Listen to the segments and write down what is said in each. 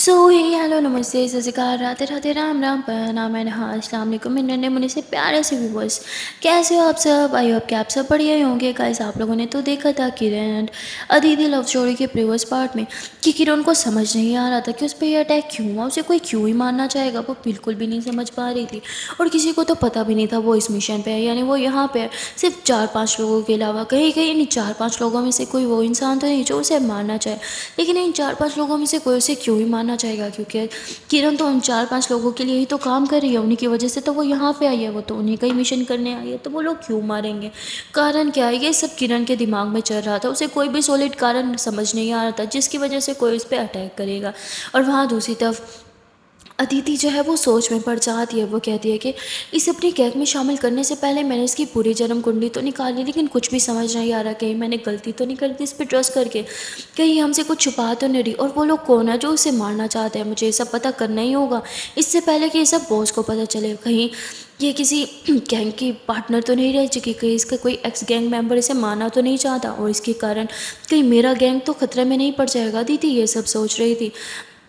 हे hello नमस्ते सत श्री अकाल राधे राधे राम राम प्रणाम एंड हाँ अस्सलाम वालेकुम मेरे नन्हे मुन्ने से प्यारे से व्यूवर्स। कैसे हो आप सब? आई होप कि आप सब बढ़िया ही होंगे। गाइस आप लोगों ने तो देखा था किरण एंड अदिति लव स्टोरी के प्रीवियस पार्ट में कि किरण को समझ नहीं आ रहा था कि उस पर यह अटैक क्यों हुआ, उसे कोई क्यों ही मारना चाहेगा। वो बिल्कुल भी नहीं समझ पा रही थी और किसी को तो पता भी नहीं था वो इस मिशन पे है, यानी वो यहाँ पे है सिर्फ 4-5 लोगों के अलावा। कहीं कहीं इन 4-5 लोगों में से कोई वो इंसान तो नहीं जो उसे मारना चाहे, लेकिन इन 4-5 लोगों में से कोई उसे क्यों ही मारना चाहेगा? क्योंकि किरण तो उन 4-5 लोगों के लिए ही तो काम कर रही है, उन्हीं की वजह से तो वो यहाँ पे आई है, वो तो उन्हीं का ही मिशन करने आई है, तो वो लोग क्यों मारेंगे? कारण क्या है? ये सब किरण के दिमाग में चल रहा था। उसे कोई भी सॉलिड कारण समझ नहीं आ रहा था जिसकी वजह से कोई उस पर अटैक करेगा। और वहाँ दूसरी तरफ अदिति जो है वो सोच में पड़ जाती है। वो कहती है कि इसे अपनी गैंग में शामिल करने से पहले मैंने इसकी पूरी जन्म कुंडली तो निकाली, लेकिन कुछ भी समझ नहीं आ रहा, कहीं मैंने गलती तो नहीं कर दी इस पर ट्रस्ट करके, कहीं हमसे कुछ छुपा तो नहीं रही। और वो लोग कौन है जो उसे मारना चाहते हैं? मुझे ये सब पता करना ही होगा इससे पहले कि ये सब बॉस को पता चले। कहीं ये किसी गैंग की पार्टनर तो नहीं रह चुकी, कहीं इसका कोई एक्स गैंग मेंबर इसे मारना तो नहीं चाहता, और इसके कारण कहीं मेरा गैंग तो खतरे में नहीं पड़ जाएगा। अदिति ये सब सोच रही थी।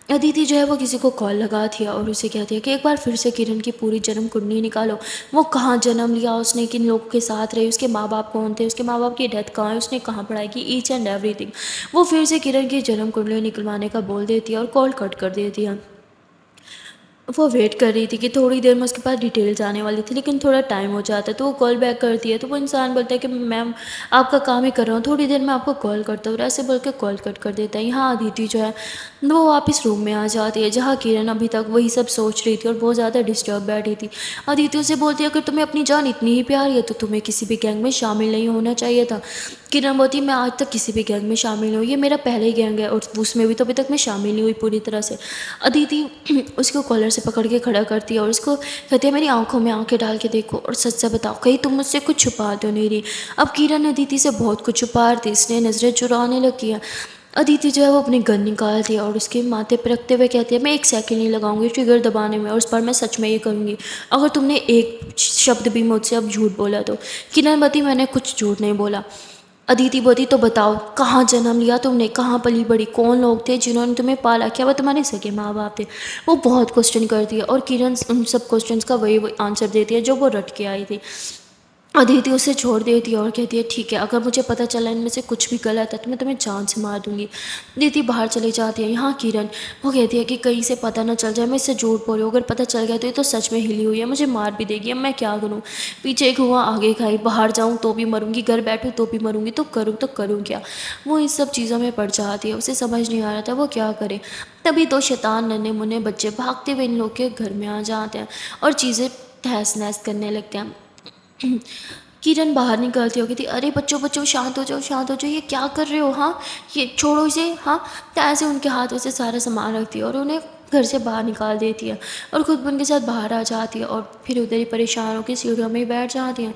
अदिति जो है वो किसी को कॉल लगाती है और उसे कहती है कि एक बार फिर से किरण की पूरी जन्म कुंडली निकालो। वो कहाँ जन्म लिया, उसने किन लोगों के साथ रही, उसके माँ बाप कौन थे, उसके माँ बाप की डेथ कहाँ है, उसने कहाँ पढ़ाई की, ईच एंड एवरीथिंग। वो फिर से किरण की जन्म कुंडली निकलवाने का बोल देती है और कॉल कट कर देती है। वो वेट कर रही थी कि थोड़ी देर में उसके पास डिटेल्स आने वाली थी, लेकिन थोड़ा टाइम हो जाता है तो वो कॉल बैक करती है। तो वो इंसान बोलता है कि मैम आपका काम ही कर रहा हूँ, थोड़ी देर में आपको कॉल करता हूँ, और ऐसे बोल के कॉल कट कर देता है। यहाँ अदिति जो है वो वापस रूम में आ जाती है जहाँ किरण अभी तक वही सब सोच रही थी और बहुत ज़्यादा डिस्टर्ब बैठी थी। अदिति उसे बोलती है अगर तुम्हें अपनी जान इतनी ही प्यारी है तो तुम्हें किसी भी गैंग में शामिल नहीं होना चाहिए था। किरण बोलती मैं आज तक किसी भी गैंग में शामिल नहीं हुई, ये मेरा पहला ही गैंग है और उसमें भी तो अभी तक मैं शामिल नहीं हुई पूरी तरह से। अदिति उसको कॉलर से पकड़ के खड़ा करती है और उसको कहती है मेरी आंखों में आंखें डाल के देखो और सच से बताओ कहीं तुम मुझसे कुछ छुपा तो नहीं रही। अब किरण अदिति से बहुत कुछ छुपा रही थी, इसने नज़रें चुराने लगी है। अदिति जो है वो अपनी गन निकालती है और उसके माथे पर रखते हुए कहती है मैं एक सेकंड नहीं लगाऊंगी ट्रिगर दबाने में, और उस पर मैं सच में ये करूँगी अगर तुमने एक शब्द भी मुझसे अब झूठ बोला तो। किरण बती मैंने कुछ झूठ नहीं बोला। अदिति बोती तो बताओ कहाँ जन्म लिया तुमने, कहाँ पली बड़ी, कौन लोग थे जिन्होंने तुम्हें पाला, क्या वो तुम्हारे सगे माँ बाप थे? वो बहुत क्वेश्चन करती है और किरण उन सब क्वेश्चंस का वही वही आंसर देती है जो वो रट के आई थी। अदिति उसे छोड़ देती है और कहती है ठीक है अगर मुझे पता चला इनमें से कुछ भी गलत है तो मैं तुम्हें जान से मार दूंगी। अदिति बाहर चली जाती है। यहाँ किरण वो कहती है कि कहीं से पता ना चल जाए मैं इससे झूठ बोल रही हूँ, अगर पता चल गया तो ये तो सच में हिली हुई है, मुझे मार भी देगी, अब मैं क्या करूँ? पीछे हुआ आगे खाई, बाहर जाऊँ तो भी मरूंगी, घर बैठूँ तो भी मरूंगी, तो करूँ क्या? वो इन सब चीज़ों में पड़ जाती है, उसे समझ नहीं आ रहा था वो क्या करे। तभी दो शैतान नन्हे मुन्ने बच्चे भागते हुए इन लोग के घर में आ जाते हैं और चीज़ें तहस नहस करने लगते हैं। किरण बाहर निकलती होगी थी अरे बच्चों बच्चों शांत हो जाओ शांत हो जाओ, ये क्या कर रहे हो? हाँ ये छोड़ो इसे। हाँ तो ऐसे उनके हाथों से सारा सामान रखती है और उन्हें घर से बाहर निकाल देती है और खुद भी उनके साथ बाहर आ जाती है और फिर उधर ही परेशान होकर सीढ़ियों में ही बैठ जाती है।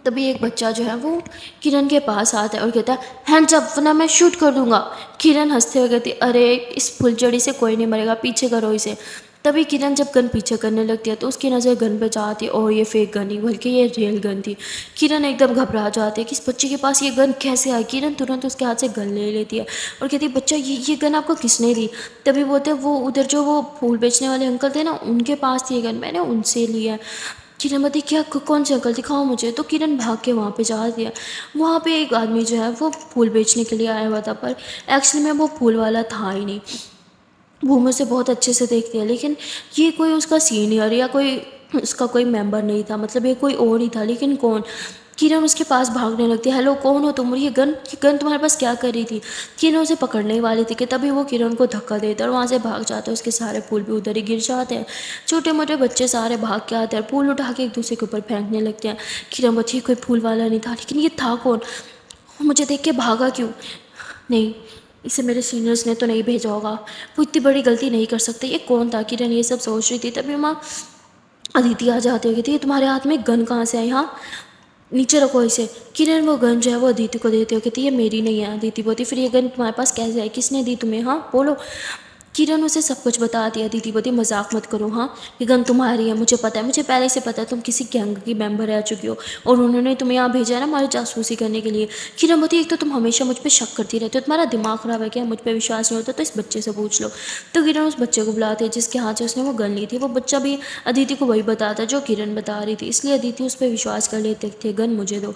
तभी एक बच्चा जो है वो किरण के पास आता है और कहता है हैंड्स अप वरना मैं शूट कर दूंगा। किरण हंसते हुए कहती अरे इस फुलझड़ी से कोई नहीं मरेगा, पीछे करो इसे। तभी किरण जब गन पीछे करने लगती है तो उसकी नज़र गन पे जाती है और ये फेक गन नहीं बल्कि ये रियल गन थी। किरण एकदम घबरा जाती है कि इस बच्चे के पास ये गन कैसे आई। किरण तुरंत उसके हाथ से गन ले लेती है और कहती है बच्चा ये गन आपको किसने दी? तभी बोलते वो उधर जो वो फूल बेचने वाले अंकल थे ना उनके पास थी ये गन, मैंने उनसे लिया है। किरण बोलती क्या कौन से अंकल, दिखाओ मुझे। तो किरण भाग के वहाँ पे जा दिया। वहाँ पे एक आदमी जो है वो फूल बेचने के लिए आया हुआ था, पर एक्चुअली में वो फूल वाला था ही नहीं। वो मुझे बहुत अच्छे से देखती है लेकिन ये कोई उसका सीनियर या कोई उसका कोई मेंबर नहीं था, मतलब ये कोई और ही था, लेकिन कौन? किरण उसके पास भागने लगती है हेलो कौन हो तुम, और ये गन तुम्हारे पास क्या कर रही थी? किरण उसे पकड़ने ही वाली थी कि तभी वो किरण को धक्का देता है और वहाँ से भाग जाता है, उसके सारे फूल भी उधर ही गिर जाते हैं। छोटे मोटे बच्चे सारे भाग के आते हैं, फूल उठा के एक दूसरे के ऊपर फेंकने लगते हैं। किरण बच्ची कोई फूल वाला नहीं था, लेकिन ये था कौन? मुझे देख के भागा क्यों? नहीं, इसे मेरे सीनियर्स ने तो नहीं भेजा होगा, वो इतनी बड़ी गलती नहीं कर सकते, ये कौन था? किरण ये सब सोच रही थी तभी माँ अदिति आ जाती है, कहती है तुम्हारे हाथ में गन कहाँ से आई? हाँ नीचे रखो इसे। किरण वो गन जो है वो अदिति को देती है, कहती है ये मेरी नहीं है। अदिति बोलती फिर ये गन तुम्हारे पास कैसे आई, किसने दी तुम्हें? हाँ बोलो। किरण उसे सब कुछ बता दिया। दीदी बोली मजाक मत करो, हाँ ये गन तुम्हारी है, मुझे पता है, मुझे पहले से पता है तुम किसी गैंग की मेंबर रह चुकी हो और उन्होंने तुम्हें यहाँ भेजा है ना हमारी जासूसी करने के लिए। किरण बोली एक तो तुम हमेशा मुझ पर शक करती रहती हो, तुम्हारा दिमाग खराब है क्या, मुझ पर विश्वास नहीं होता तो इस बच्चे से पूछ लो। तो किरण उस बच्चे को बुलाते जिसके हाथ से उसने वो गन ली थी। वो बच्चा भी अदिति को वही बताता जो किरण बता रही थी, इसलिए अदिति उस पर विश्वास कर लेते थे। गन मुझे दो।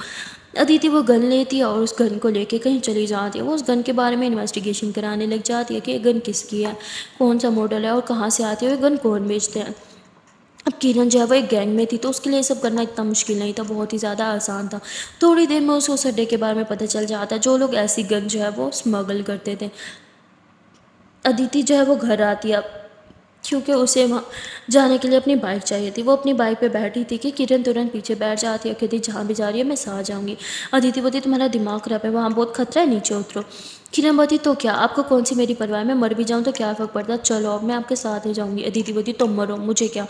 अदिति वो गन लेती है और उस गन को लेके कहीं चली जाती है। वो उस गन के बारे में इन्वेस्टिगेशन कराने लग जाती है कि ये गन किसकी है, कौन सा मॉडल है और कहाँ से आती है, ये गन कौन बेचते हैं। अब किरण जो है वो एक गैंग में थी तो उसके लिए ये सब करना इतना मुश्किल नहीं था, बहुत ही ज़्यादा आसान था। थोड़ी देर में उसको उस अड्डे के बारे में पता चल जाता है जो लोग ऐसी गन जो है वो स्मगल करते थे। अदिति जो है वो घर आती है क्योंकि उसे वहाँ जाने के लिए अपनी बाइक चाहिए थी। वो अपनी बाइक पे बैठी थी कि किरण तुरंत पीछे बैठ जाती है, कहती जहाँ भी जा रही है मैं साथ जाऊँगी। अदिति बोलती तुम्हारा दिमाग खराब है, वहाँ बहुत खतरा है, नीचे उतरो। किरण बोलती तो क्या, आपको कौन सी मेरी परवाह है, मैं मर भी जाऊँ तो क्या फ़र्क पड़ता है, चलो अब मैं आपके साथ ही जाऊँगी। अदिति बोलती तुम मरो मुझे क्या।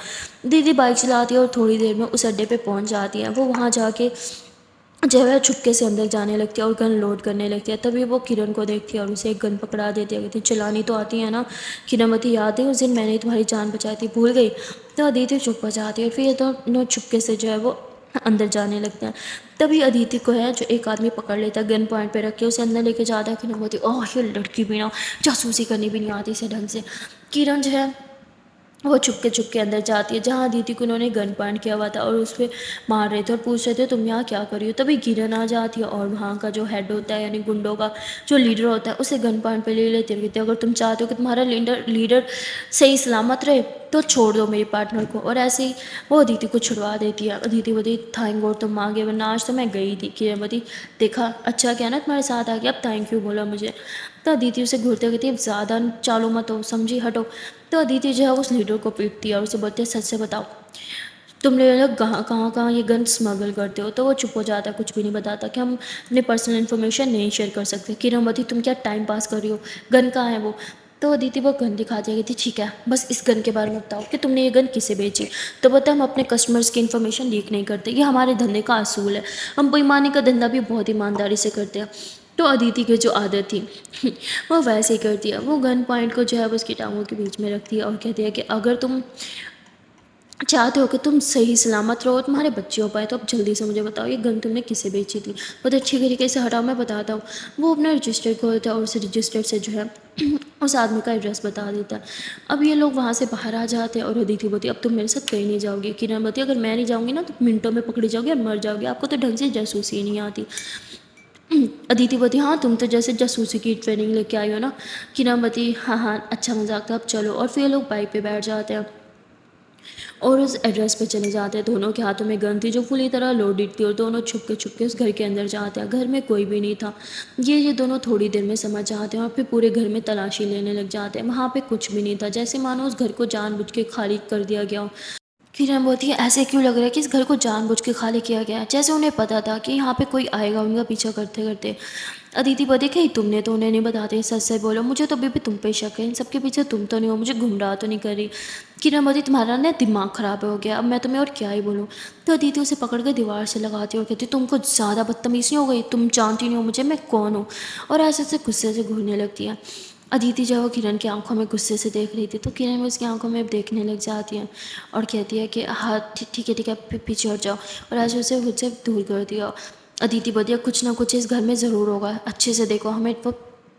दीदी बाइक चलाती है और थोड़ी देर में उस अड्डे पर पहुँच जाती है। वो वहाँ जाके जो है चुपके से अंदर जाने लगती है और गन लोड करने लगती है। तभी वो किरण को देखती है और उसे एक गन पकड़ा देती है, कहती चलानी तो आती है ना। किरणमती याद है उस दिन मैंने तुम्हारी जान बचाई थी, भूल गई। तो अदिति चुप हो जाती है और फिर ये दोनों चुपके से जो है वो अंदर जाने लगते हैं। तभी अदिति को है जो एक आदमी पकड़ लेता है, गन पॉइंट पे रख के उसे अंदर लेके जाता है। किरणमती ओह ये लड़की भी ना जासूसी करनी भी नहीं आती इसे ढंग से। किरण जो है वो छुप के अंदर जाती है जहाँ दीदी को उन्होंने गन पॉइंट किया हुआ था और उस पर मार रहे थे और पूछ रहे थे तुम यहाँ क्या कर रही हो। तभी किरण आ जाती है और वहाँ का जो हेड होता है यानी गुंडों का जो लीडर होता है उसे गन पॉइंट पे ले लेते हैं। कहते अगर तुम चाहते हो कि तुम्हारा लीडर सही सलामत रहे तो छोड़ दो मेरे पार्टनर को। और ऐसे ही वो अदिति को छुड़वा देती है। अदिति बोलती थैंक गॉड तुम आ गए, वरना आज तो मैं गई थी। किरण बोलती देखा अच्छा क्या ना तुम्हारे साथ आ गया, अब थैंक यू बोला मुझे। तो अदिति उसे घूरते कहती अब ज़्यादा चालो मत हो, समझी, हटो। तो अदिति जो है उस लीडर को पीटती है और उसे बोलती है सच से बताओ तुम लोग कहाँ ये गन स्मगल करते हो। तो वो चुप हो जाता है, कुछ भी नहीं बताता कि हम अपनी पर्सनल इन्फॉर्मेशन नहीं शेयर कर सकते। किरण बोलती तुम क्या टाइम पास कर रही हो, गन कहाँ है वो। तो अदिति वो गन दिखाती है, कहती ठीक है बस इस गन के बारे में बताओ कि तुमने ये गन किसे बेची। तो बोलता हम अपने कस्टमर्स की इन्फॉर्मेशन लीक नहीं करते, ये हमारे धंधे का असूल है, हम बेईमानी का धंधा भी बहुत ईमानदारी से करते हैं। तो अदिति की जो आदत थी वो वैसे ही करती है। वो गन पॉइंट को जो है वो उसकी टांगों के बीच में रखती है और कहती है कि अगर तुम चाहते हो कि तुम सही सलामत रहो, तुम्हारे बच्चे हो पाए, तो अब जल्दी से मुझे बताओ ये गन तुमने किसे बेची थी। बहुत अच्छी तरीके से हटाओ, मैं बताता हूँ। वो अपना रजिस्टर खोलता है और उस रजिस्टर से जो है उस आदमी का एड्रेस बता देता है। अब ये लोग वहाँ से बाहर आ जाते हैं और अदिति बोलती अब तुम मेरे साथ कहीं नहीं जाओगी। किरण बोलती अगर मैं नहीं जाऊँगी ना तो मिनटों में पकड़ी जाओगी और मर जाओगी, आपको तो ढंग से जासूसी ही नहीं आती। अदिति बोलती हाँ तुम तो जैसे जासूसी की ट्रेनिंग लेके आई हो ना। किरण बोलती हाँ हाँ अच्छा मजाक था, अब चलो। और फिर ये लोग बाइक पे बैठ जाते हैं और उस एड्रेस पे चले जाते हैं। दोनों के हाथों में गन थी जो पूरी तरह लोडेड थी और दोनों छुप के उस घर के अंदर जाते हैं। घर में कोई भी नहीं था। ये दोनों थोड़ी देर में समझ जाते हैं और फिर पूरे घर में तलाशी लेने लग जाते हैं। वहाँ पे कुछ भी नहीं था, जैसे मानो उस घर को जानबूझ के खाली कर दिया गया हो। किरण बोलती है ऐसे क्यों लग रहा है कि इस घर को जानबूझ के खाली किया गया है, जैसे उन्हें पता था कि यहाँ पे कोई आएगा उनका पीछा करते करते। अदिति बोलती कहीं तुमने तो उन्हें नहीं बताते, सच सच बोलो, मुझे तो अभी भी तुम पे शक है, इन सबके पीछे तुम तो नहीं हो, मुझे गुमराह तो नहीं कर रही। किरण बोलती तुम्हारा ना दिमाग ख़राब हो गया, अब मैं तुम्हें और क्या ही बोलूँ। तो अदिति उसे पकड़ के दीवार से लगाती है और कहती तुम कुछ ज़्यादा बदतमीज़ी हो गई, तुम जानती नहीं हो मुझे मैं कौन हूँ। और ऐसे से गुस्से से घूरने लगती है। अदिति जब वो किरण की आंखों में गुस्से से देख रही थी तो किरण भी उसकी आंखों में देखने लग जाती है और कहती है कि हाँ ठीक है पीछे हट जाओ। और ऐसे उसे खुद से दूर कर दिया। अदिति बोलिए कुछ ना कुछ इस घर में ज़रूर होगा, अच्छे से देखो, हमें वो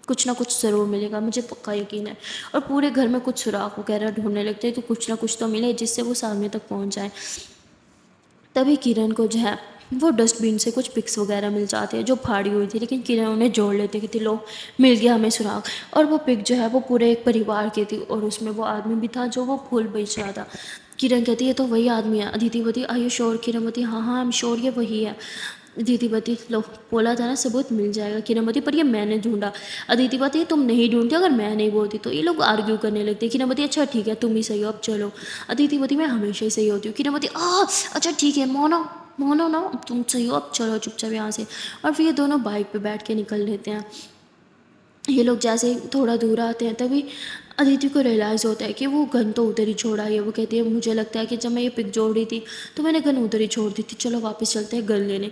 कुछ ना कुछ ज़रूर मिलेगा, मुझे पक्का यकीन है। और पूरे घर में कुछ सुराख वगैरह ढूंढने लगते हैं कि कुछ ना कुछ तो मिले जिससे वो सामने तक पहुंच जाए। तभी किरण को जो है वो डस्टबिन से कुछ पिक्स वगैरह मिल जाते हैं जो फाड़ी हुई थी, लेकिन किरण उन्हें जोड़ लेते कि लो मिल गया हमें सुराग। और वो पिक जो है वो पूरे एक परिवार की थी और उसमें वो आदमी भी था जो वो फूल बेच रहा था। किरण कहती है तो वही आदमी है। अदिति बोती आर यू श्योर। किरण बोती हाँ हाँ आई एम श्योर ये वही है। अदिति बोती लो बोला था ना सबूत मिल जाएगा। किरण बोती पर ये मैंने ढूंढा। अदिति बोती तुम नहीं ढूंढती, अगर मैं नहीं बोलती तो। ये लोग आर्ग्यू करने लगते। किरण बोती अच्छा ठीक है तुम ही सही हो अब चलो। अदिति बोती मैं हमेशा ही सही होती हूँ। किरण बोती अच्छा ठीक है मोनो मोनो ना तुम सही हो अब चलो चुपचाप यहाँ से। और फिर ये दोनों बाइक पे बैठ के निकल लेते हैं। ये लोग जैसे ही थोड़ा दूर आते हैं तभी अदिति को रियलाइज़ होता है कि वो गन तो उधर ही छोड़ आई है। वो कहती है मुझे लगता है कि जब मैं ये पिक जोड़ रही थी तो मैंने गन उधर ही छोड़ दी थी, चलो वापस चलते हैं गन लेने।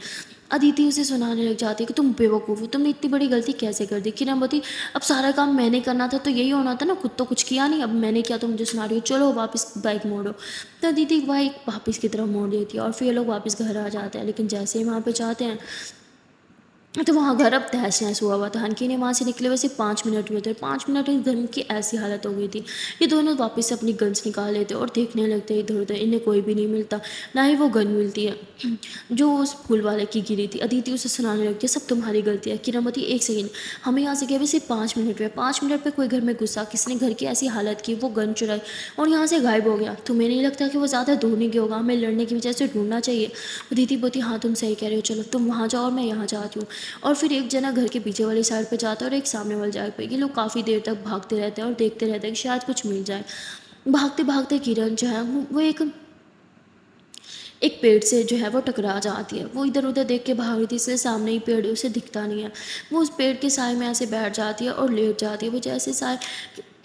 अदिति उसे सुनाने लग जाती है कि तुम बेवकूफ़ हो, तुमने इतनी बड़ी गलती कैसे कर दी। किरण बोलती, अब सारा काम मैंने करना था तो यही होना था ना, खुद तो कुछ किया नहीं, अब मैंने किया तो मुझे सुना रही हो, चलो वापस बाइक मोड़ो। तो अदिति बाइक वापस की तरफ मोड़ देती है और फिर ये लोग वापस घर आ जाते हैं। लेकिन जैसे ही वहाँ पे जाते हैं तो वहाँ घर अब तहस नहस हुआ हुआ था। हनकी ने वहाँ से निकले वैसे 5 मिनट हुए थे। 5 मिनट में घर की ऐसी हालत हो गई थी, ये दोनों वापस से अपनी गन्स निकाल लेते और देखने लगते इधर उधर, इन्हें कोई भी नहीं मिलता, ना ही वो गन मिलती है जो उस फूल वाले की गिरी थी। अदिति उसे सुनाने लगती है, सब तुम्हारी गलती है। किरणमती, एक सेकेंड, हमें यहाँ से गए वैसे 5 मिनट हुए, 5 मिनट में कोई घर में घुसा, किसने घर की ऐसी हालत की, वो गन चुराई और यहाँ से गायब हो गया। तुम्हें नहीं लगता कि वो ज़्यादा दूर नहीं गया होगा, हमें लड़ने की वजह से ढूंढना चाहिए। अदिति बोती, हाँ तुम सही कह रहे हो, चलो तुम वहाँ जाओ और मैं यहाँ जाती हूँ। और फिर एक जना घर के पीछे वाली साइड पे जाता है और एक सामने वाली साइड पे। ये लोग काफ़ी देर तक भागते रहते हैं और देखते रहते हैं कि शायद कुछ मिल जाए। भागते भागते किरण जो है वो एक एक पेड़ से जो है वो टकरा जाती है। वो इधर उधर देख के भाग रही थी, इसलिए सामने ही पेड़ है, उसे दिखता नहीं है। वो उस पेड़ के साए में ऐसे बैठ जाती है और लेट जाती है। वो जैसे साए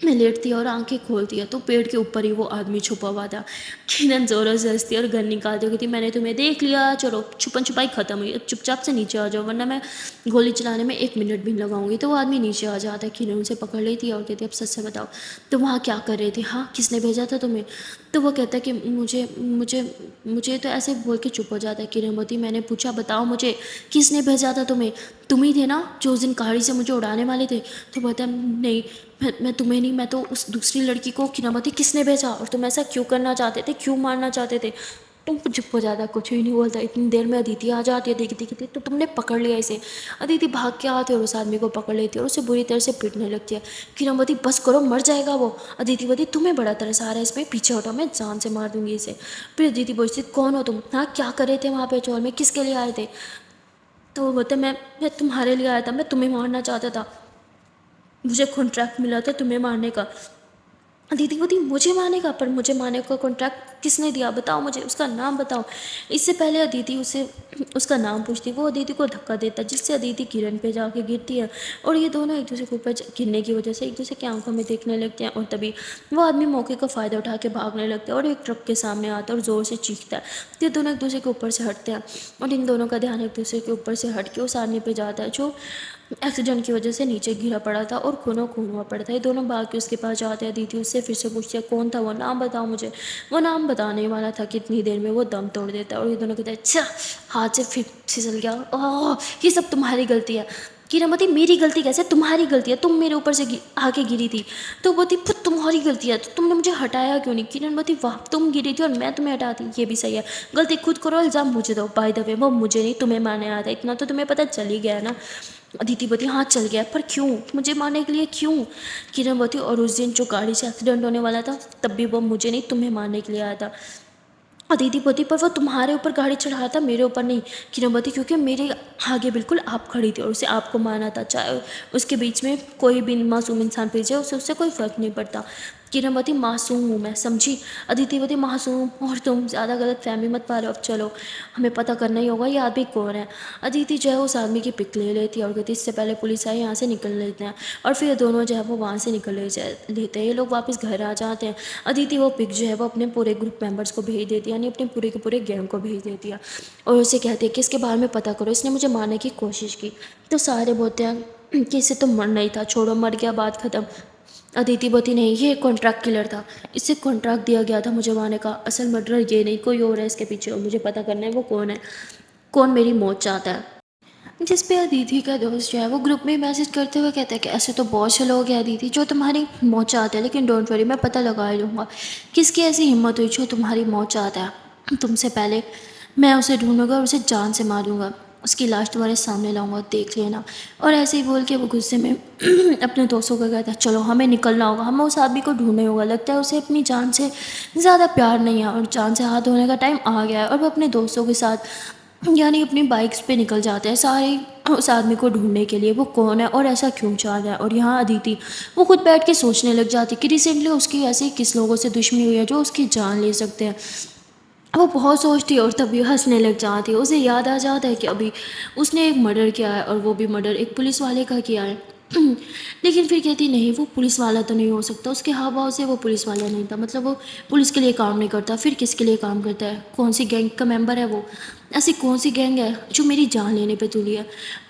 में लेटती है और आंखें खोलती है तो पेड़ के ऊपर ही वो आदमी छुपा हुआ था। किरण जोरों से हंसती है और गन निकालती है, कहती, मैंने तुम्हें देख लिया, चलो छुपन छुपाई खत्म हुई, अब चुपचाप से नीचे आ जाओ वरना मैं गोली चलाने में 1 मिनट भी नहीं लगाऊंगी। तो वो आदमी नीचे आ जाता है। किरण उसे पकड़ लेती है और कहती है, अब सच से बताओ तो वहाँ क्या कर रहे थे, हाँ किसने भेजा था तुम्हें। तो वो कहता है कि मुझे मुझे मुझे तो ऐसे बोल के चुप हो जाता है। किरणमती, मैंने पूछा बताओ मुझे किसने भेजा था तुम्हें, तुम ही थे ना जो उस दिन गाड़ी से मुझे उड़ाने वाले थे। तो बोलता है, नहीं मैं तुम्हें नहीं, मैं तो उस दूसरी लड़की को। किरणमती, किसने भेजा और तुम ऐसा क्यों करना चाहते थे, क्यों मारना चाहते थे। तुम चुप हो जाता, कुछ भी नहीं बोलता। इतनी देर में अदिति आ जाती है, देखती देखती तो तुमने पकड़ लिया इसे। अदिति भाग के आती है और उस आदमी को पकड़ लेती है और उसे बुरी तरह से पीटने लगती है। किरणमती, बस करो, मर जाएगा वो। अदिति बोलती, तुम्हें बड़ा तरस आ रहा है इसमें, पीछे हटो, मैं जान से मार दूंगी इसे। फिर अदिति बोलती, कौन हो तुम, हाँ क्या कर रहे थे वहाँ पे चौर में, किसके लिए आए थे। तो वो बोलते, मैं तुम्हारे लिए आया था, मैं तुम्हें मारना चाहता था, मुझे कॉन्ट्रैक्ट मिला था तुम्हें मारने का। दीदी बोली, मुझे मारने का, पर मुझे मारने का कॉन्ट्रैक्ट किसने दिया, बताओ मुझे, उसका नाम बताओ। इससे पहले अदिति उसे उसका नाम पूछती, वो अदिति को धक्का देता जिससे अदिति किरण पे जाके गिरती है और ये दोनों एक दूसरे के ऊपर गिरने की वजह से एक दूसरे की आंखों में देखने लगते हैं। और तभी वो आदमी मौके का फ़ायदा उठा के भागने लगता है और एक ट्रक के सामने आता है और ज़ोर से चीखता है। तो ये दोनों एक दूसरे के ऊपर से हटते हैं और इन दोनों का ध्यान एक दूसरे के ऊपर से हट के उस आदमी पे जाता है जो एक्सीडेंट की वजह से नीचे गिरा पड़ा था और खूनों खून हुआ पड़ा था। ये दोनों भाग के उसके पास जाते हैं। दीदी उससे फिर से पूछती है, कौन था वो, नाम बताओ मुझे। वो नाम बताने वाला था, कितनी देर में वो दम तोड़ देता है और ये दोनों कहते हैं, अच्छा हाथ से फिर फिसल गया, ओह ये सब तुम्हारी गलती है। किरणमती, मेरी गलती कैसे, तुम्हारी गलती है, तुम मेरे ऊपर से आके गिरी थी। तो बोलती, फिर तुम्हारी गलती है, तो तुमने मुझे हटाया क्यों नहीं। किरणमती, वाह तुम गिरी थी और मैं तुम्हें हटाती, ये भी सही है, गलती खुद करो, इल्ज़ाम मुझे दो। बाय द वे वो मुझे नहीं तुम्हें मारने आया था, इतना तो तुम्हें पता चल ही गया है ना। अदिति बोती, हाँ चल गया, पर क्यों, मुझे मारने के लिए क्यों। किरण बोती, और उस दिन जो गाड़ी से एक्सीडेंट होने वाला था तब भी वो मुझे नहीं तुम्हें मारने के लिए आया था। अदिति बोती, पर वो तुम्हारे ऊपर गाड़ी चढ़ाया था, मेरे ऊपर नहीं। किरणमती, क्योंकि मेरे आगे बिल्कुल आप खड़ी थी और उसे आपको मारना था, चाहे उसके बीच में कोई भी मासूम इंसान फिर जाए, उससे कोई फ़र्क नहीं पड़ता। किरणमती, मासूम हूँ मैं, समझी। अदिति बोती, मासूम और तुम ज़्यादा गलत फहमी मत पा रहे हो, अब चलो हमें पता करना ही होगा ये आदमी कौन है। अदिति जो है उस आदमी की पिक ले लेती है और कहती, इससे पहले पुलिस आए यहाँ से निकल लेते हैं। और फिर दोनों जो है वो वहाँ से निकल लेते हैं। ये लोग वापस घर आ जाते हैं। अदिति वो पिक जो है वो अपने पूरे ग्रुप मेंबर्स को भेज देती है, यानी अपने पूरे के पूरे गैंग को भेज देती है और उसे कहती है कि इसके बारे में पता करो, इसने मुझे मारने की कोशिश की। तो सारे बोलते हैं कि इसे तो मरना ही था, छोड़ो मर गया, बात ख़त्म। अदिति बोती, नहीं ये कॉन्ट्रैक्ट किलर था, इससे कॉन्ट्रैक्ट दिया गया था मुझे मारने का, असल मर्डर ये नहीं, कोई और है इसके पीछे और मुझे पता करना है वो कौन है, कौन मेरी मौत चाहता है। जिस पे अदिति का दोस्त जो है वो ग्रुप में मैसेज करते हुए कहता है कि ऐसे तो बहुत से लोग हैं अदिति जो तुम्हारी मौत चाहते हैं, लेकिन डोंट वरी मैं पता लगा ही लूँगा किसकी ऐसी हिम्मत हुई जो तुम्हारी मौत चाहता है। तुमसे पहले मैं उसे ढूंढूंगा और उसे जान से मारूंगा, उसकी लाश तुम्हारे सामने लाऊंगा, देख लेना। और ऐसे ही बोल के वो गुस्से में अपने दोस्तों को कहता है, चलो हमें निकलना होगा, हमें उस आदमी को ढूंढना होगा, लगता है उसे अपनी जान से ज़्यादा प्यार नहीं है और जान से हाथ धोने का टाइम आ गया है। और वो अपने दोस्तों के साथ यानी अपनी बाइक्स पे निकल जाते हैं सारे उस आदमी को ढूंढने के लिए, वो कौन है और ऐसा क्यों चाह रहा है। और यहाँ अदिति वो खुद बैठ के सोचने लग जाती कि रिसेंटली उसकी ऐसी किस लोगों से दुश्मनी हुई है जो उसकी जान ले सकते हैं। वो बहुत सोचती है और तभी हंसने लग जाती है। उसे याद आ जाता है कि अभी उसने एक मर्डर किया है और वो भी मर्डर एक पुलिस वाले का किया है। लेकिन फिर कहती नहीं वो पुलिस वाला तो नहीं हो सकता, उसके हाव-भाव से वो पुलिस वाला नहीं था, मतलब वो पुलिस के लिए काम नहीं करता, फिर किसके लिए काम करता है? कौन-सी गैंग का मेंबर है वो? ऐसी कौन-सी गैंग है जो मेरी जान लेने पे तुली है?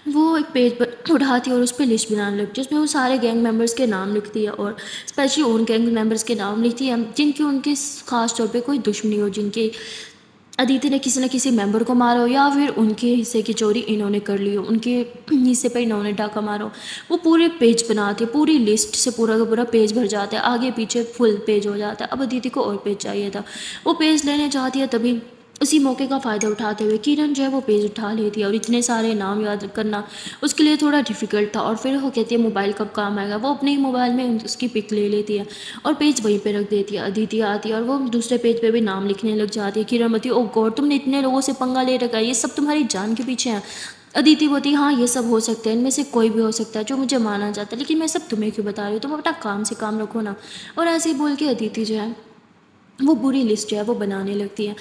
वो एक पेज पर उठाती है और उसपे लिस्ट बनाने लगती है, उसमें वो सारे गैंग मेंबर्स के नाम लिखती है और स्पेशली उन गैंग मेंबर्स के नाम लिखती है जिनकी उनके ख़ास तौर पे कोई दुश्मनी हो, जिनके अदिति ने किसी न किसी मेंबर को मारा हो या फिर उनके हिस्से की चोरी इन्होंने कर ली हो, उनके हिस्से पे इन्होंने डाका मारा हो। वो पूरे पेज बनाते, पूरी लिस्ट से पूरा का पूरा पेज भर जाता है, आगे पीछे फुल पेज हो जाता है। अब अदिति को और पेज चाहिए था, वो पेज लेने जाती है, तभी उसी मौके का फ़ायदा उठाते हुए किरण जो है वो पेज उठा लेती है और इतने सारे नाम याद करना उसके लिए थोड़ा डिफ़िकल्ट था। और फिर वो कहती है मोबाइल कब काम आएगा, वो अपने ही मोबाइल में उसकी पिक ले लेती है और पेज वहीं पे रख देती है। अदिति आती है और वो दूसरे पेज पे भी नाम लिखने लग जाती है। किरण बोलती है ओह गॉड, तुमने इतने लोगों से पंगा ले रखा है, ये सब तुम्हारी जान के पीछे हैं। अदिति बोलती है हाँ ये सब हो सकते हैं, इनमें से कोई भी हो सकता है जो मुझे मारना चाहता है, लेकिन मैं सब तुम्हें क्यों बता रही हूँ, तुम अपना काम से काम रखो ना। और ऐसे ही बोल के अदिति जो है वो बुरी लिस्ट जो है वो बनाने लगती है।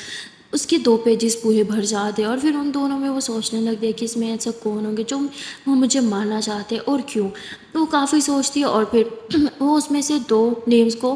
उसके 2 पेजेस पूरे भर जाते हैं और फिर उन दोनों में वो सोचने लगती है कि इसमें ऐसा कौन होंगे जो वो मुझे मारना चाहते हैं और क्यों? तो वो काफ़ी सोचती है और फिर वो उसमें से 2 नेम्स को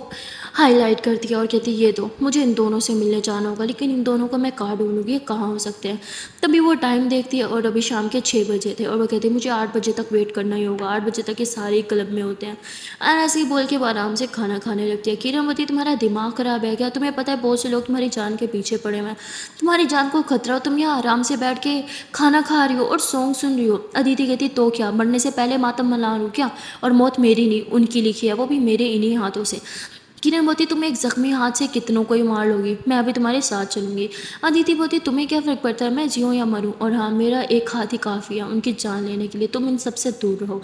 हाइलाइट करती है और कहती है ये 2 मुझे इन दोनों से मिलने जाना होगा, लेकिन इन दोनों को मैं कहाँ ढूँढूँगी, ये कहाँ हो सकते हैं? तभी वो टाइम देखती है और अभी शाम के 6 बजे थे और वो कहती है मुझे 8 बजे तक वेट करना ही होगा, 8 बजे तक ये सारे क्लब में होते हैं। और ऐसे ही बोल के वो आराम से खाना खाने लगती है। किरण बोलती है तुम्हारा दिमाग ख़राब है क्या? तुम्हें पता है बहुत से लोग तुम्हारी जान के पीछे पड़े हुए हैं। तुम्हारी जान को खतरा हो, तुम यहाँ आराम से बैठ के खाना खा रही हो और सॉन्ग सुन रही हो। अदिति कहती तो क्या, मरने से पहले मातम मना लूँ क्या? और मौत मेरी नहीं उनकी लिखी है, वो भी मेरे इन्हीं हाथों से। किरण बोलती तुम एक ज़ख्मी हाथ से कितनों को ही मार लोगी, मैं अभी तुम्हारे साथ चलूँगी। अदिति बोलती तुम्हें क्या फ़र्क पड़ता है मैं जिऊँ या मरूँ, और हाँ मेरा एक हाथ ही काफ़ी है उनकी जान लेने के लिए, तुम इन सबसे दूर रहो।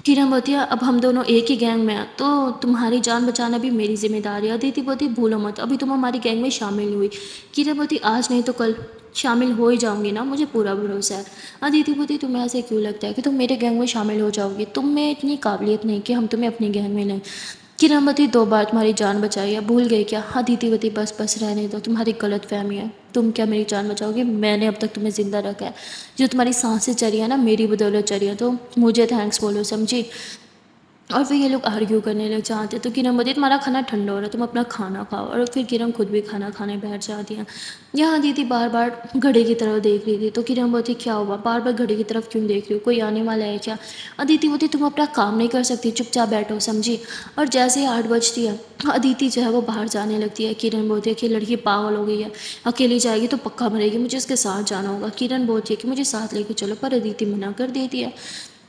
किरण बोलती है अब हम दोनों एक ही गैंग में हैं तो तुम्हारी जान बचाना भी मेरी जिम्मेदारी है। अदिति बोलती भूलो मत अभी तुम हमारी गैंग में शामिल नहीं हुई। किरण बोलती आज नहीं तो कल शामिल हो ही जाऊंगी ना, मुझे पूरा भरोसा है। अदिति बोलती तुम्हें ऐसे क्यों लगता है कि तुम मेरे गैंग में शामिल हो जाओगी, तुम में इतनी काबिलियत नहीं कि हम तुम्हें अपनी गैंग में लें। किरण बोलती 2 बार तुम्हारी जान बचाई है, भूल गई क्या? अदिति बोलती बस बस रहने दो, तुम्हारी गलत फहमी है, तुम क्या मेरी जान बचाओगे? मैंने अब तक तुम्हें ज़िंदा रखा है, जो तुम्हारी सांसें चली है ना मेरी बदौलत चली है, तो मुझे थैंक्स बोलो समझी। और फिर ये लोग आर्ग्यू करने लग जाते हैं तो किरण बोलती है तुम्हारा खाना ठंडा हो रहा है, तुम अपना खाना खाओ। और फिर किरण खुद भी खाना खाने बैठ जाती है। यहाँ दीदी बार बार घड़ी की तरफ देख रही थी तो किरण बोलती क्या हुआ, बार बार घड़ी की तरफ क्यों देख रही हो, कोई आने वाला है क्या? अदिति बोलती तुम अपना काम नहीं कर सकती, चुपचाप बैठो समझी। और जैसे ही 8 बजती है अदिति जो है वो बाहर जाने लगती है। किरण बोलती है कि लड़की पागल हो गई है, अकेली जाएगी तो पक्का मरेगी, मुझे उसके साथ जाना होगा। किरण बोलती है कि मुझे साथ लेके चलो, पर अदिति मना कर देती है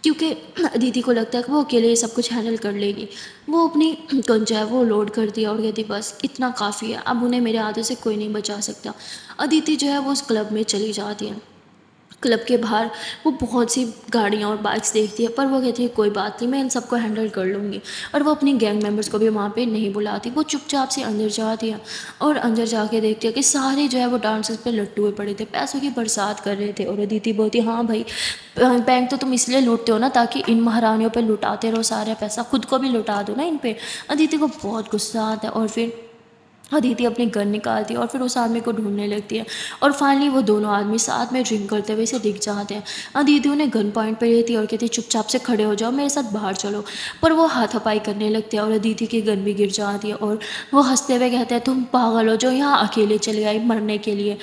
क्योंकि दीदी को लगता है कि वो अकेले ये सब कुछ हैंडल कर लेगी। वो अपनी गन जो है वो लोड कर दिया और कहती बस इतना काफ़ी है, अब उन्हें मेरे हाथों से कोई नहीं बचा सकता। अदिति जो है वो उस क्लब में चली जाती है। क्लब के बाहर वो बहुत सी गाड़ियाँ और बाइक्स देखती है, पर वो कहती है कोई बात नहीं मैं इन सबको हैंडल कर लूँगी। और वो अपनी गैंग मेंबर्स को भी वहाँ पे नहीं बुलाती, वो चुपचाप से अंदर जाती है और अंदर जाके देखती है कि सारे जो है वो डांसेस पे लट्टू हुए पड़े थे, पैसों की बरसात कर रहे थे। और अदिति बोलती हाँ भाई बैंक तो तुम इसलिए लूटते हो ना ताकि इन महारानियों पे लुटाते रहो सारा पैसा, खुद को भी लुटा दो ना इन पे। अदिति को बहुत गुस्सा आता है और फिर अदिति अपनी गन निकालती है और फिर उस आदमी को ढूंढने लगती है। और फाइनली वो दोनों आदमी साथ में ड्रिंक करते हुए से दिख जाते हैं। अदिति उन्हें गन पॉइंट पे रहती है और कहती है चुपचाप से खड़े हो जाओ, मेरे साथ बाहर चलो। पर वो हाथापाई करने लगते हैं और अदिति की गन भी गिर जाती है और वो हंसते हुए कहते हैं तुम पागल हो जो यहाँ अकेले चले आई मरने के लिए।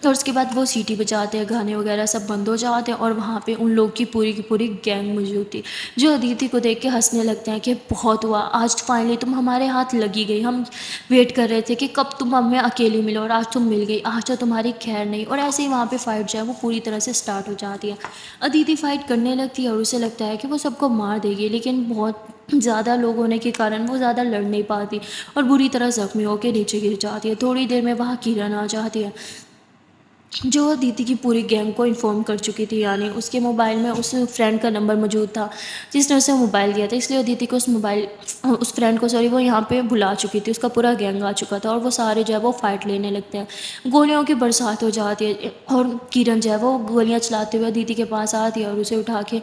और उसके बाद वो सीटी बजाते हैं, गाने वगैरह सब बंद हो जाते हैं और वहाँ पे उन लोग की पूरी गैंग मौजूद थी जो अदिति को देख के हंसने लगते हैं कि बहुत हुआ, आज फाइनली तुम हमारे हाथ लगी गई, हम वेट कर रहे थे कि कब तुम हमें अकेली मिलो और आज तुम मिल गई, आज तो तुम्हारी खैर नहीं। और ऐसे ही वहाँ पे फाइट जो है वो पूरी तरह से स्टार्ट हो जाती है। अदिति फाइट करने लगती है और उसे लगता है कि वो सबको मार देगी, लेकिन बहुत ज़्यादा लोग होने के कारण वो ज़्यादा लड़ नहीं पाती और बुरी तरह ज़ख्मी होकर नीचे गिर जाती है। थोड़ी देर में वहाँ किरण आ जाती है जो दीदी की पूरी गैंग को इन्फॉर्म कर चुकी थी, यानी उसके मोबाइल में उस फ्रेंड का नंबर मौजूद था जिसने उसे मोबाइल दिया था, इसलिए दीदी को उस फ्रेंड को सॉरी वो यहाँ पे बुला चुकी थी, उसका पूरा गैंग आ चुका था और वो सारे जो है वो फाइट लेने लगते हैं। गोलियों की बरसात हो जाती है और किरण जो है वो गोलियाँ चलाते हुए दीदी के पास आती है और उसे उठा के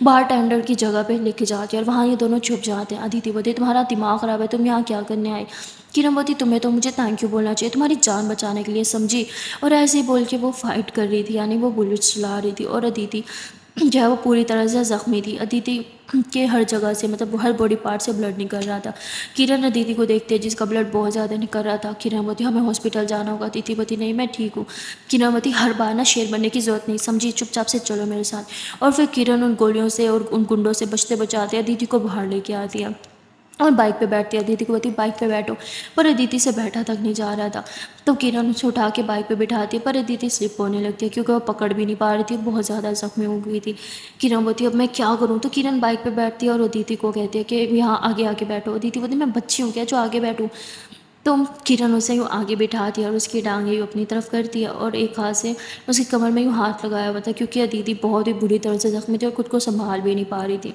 बार टेंडर की जगह पे लेके जाती है और वहाँ ये दोनों छुप जाते हैं। अदिति बोलती है तुम्हारा दिमाग ख़राब है, तुम यहाँ क्या करने आए? किरण बोलती तुम्हें तो मुझे थैंक यू बोलना चाहिए तुम्हारी जान बचाने के लिए समझी। और ऐसे ही बोल के वो फाइट कर रही थी, यानी वो बुलेट चला रही थी और अदिति जो है वो पूरी तरह से ज़ख्मी थी। अदिति के हर जगह से मतलब हर बॉडी पार्ट से ब्लड निकल रहा था। किरण अदिति को देखते जिसका ब्लड बहुत ज़्यादा निकल रहा था। किरण बोलती हमें हॉस्पिटल जाना होगा। अदिति बोलती नहीं मैं ठीक हूँ। किरण बोलती हर बार ना शेर बनने की ज़रूरत नहीं समझी, चुपचाप से चलो मेरे साथ। और फिर किरण उन गोलियों से और उन गुंडों से बचते बचाते अदिति को बाहर लेके आती है और बाइक पे बैठती है। अदिति को बोलती बाइक पे बैठो, पर अदिति से बैठा तक नहीं जा रहा था। तो किरण उसे उठा के बाइक पे बिठाती है, पर अदिति स्लिप होने लगती है क्योंकि वो पकड़ भी नहीं पा रही थी, बहुत ज़्यादा जख्मी हो गई थी। किरण बोलती है अब मैं क्या करूँ। तो किरण बाइक पे बैठती है और अदिति को कहती है कि यहाँ आगे आके बैठो। अदिति बोलती मैं बच्ची हूँ क्या जो आगे बैठूँ। तो किरण उसे यूँ आगे बिठाती है और उसकी टांगें यूँ अपनी तरफ करती है और एक हाथ से उसकी कमर में यूँ हाथ लगाया हुआ था क्योंकि अदिति बहुत ही बुरी तरह से जख्मी थी और खुद को संभाल भी नहीं पा रही थी।